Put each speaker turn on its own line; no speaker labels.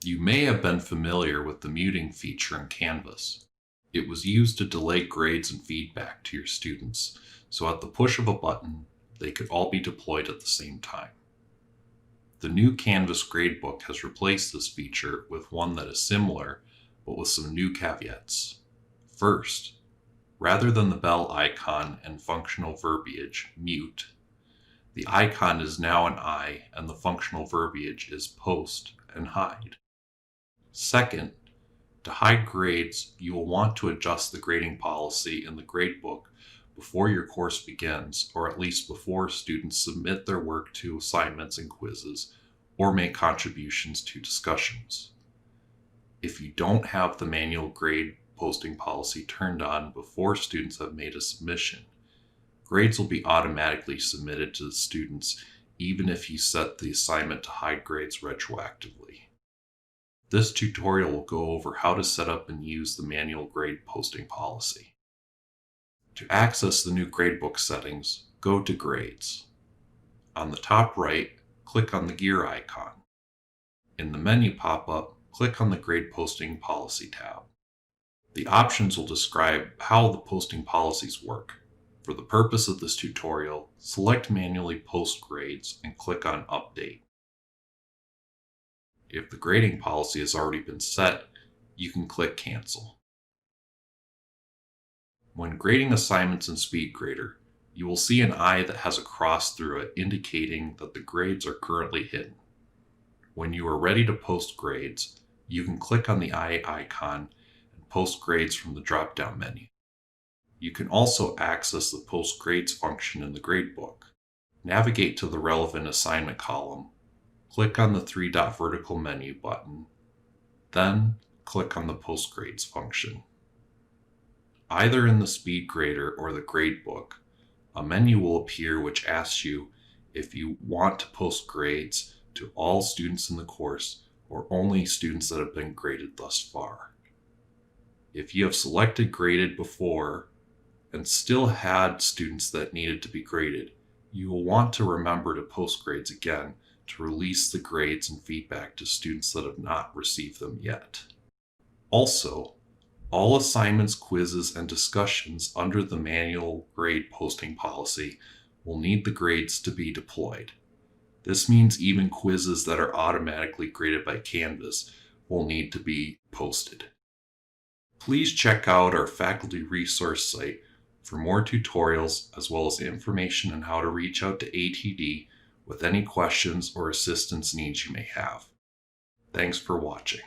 You may have been familiar with the muting feature in Canvas. It was used to delay grades and feedback to your students, so at the push of a button, they could all be deployed at the same time. The new Canvas gradebook has replaced this feature with one that is similar, but with some new caveats. First, rather than the bell icon and functional verbiage, mute, the icon is now an eye and the functional verbiage is post and hide. Second, to hide grades, you will want to adjust the grading policy in the gradebook before your course begins, or at least before students submit their work to assignments and quizzes or make contributions to discussions. If you don't have the manual grade posting policy turned on before students have made a submission, grades will be automatically submitted to the students even if you set the assignment to hide grades retroactively. This tutorial will go over how to set up and use the manual grade posting policy. To access the new gradebook settings, go to Grades. On the top right, click on the gear icon. In the menu pop-up, click on the Grade Posting Policy tab. The options will describe how the posting policies work. For the purpose of this tutorial, select Manually Post Grades and click on Update. If the grading policy has already been set, you can click Cancel. When grading assignments in SpeedGrader, you will see an eye that has a cross through it indicating that the grades are currently hidden. When you are ready to post grades, you can click on the eye icon and post grades from the drop-down menu. You can also access the Post Grades function in the gradebook. Navigate to the relevant assignment column, click on the three-dot vertical menu button, then click on the Post Grades function. Either in the SpeedGrader or the gradebook, a menu will appear which asks you if you want to post grades to all students in the course or only students that have been graded thus far. If you have selected Graded before and still had students that needed to be graded, you will want to remember to post grades again to release the grades and feedback to students that have not received them yet. Also, all assignments, quizzes, and discussions under the manual grade posting policy will need the grades to be deployed. This means even quizzes that are automatically graded by Canvas will need to be posted. Please check out our faculty resource site for more tutorials as well as information on how to reach out to ATD with any questions or assistance needs you may have. Thanks for watching.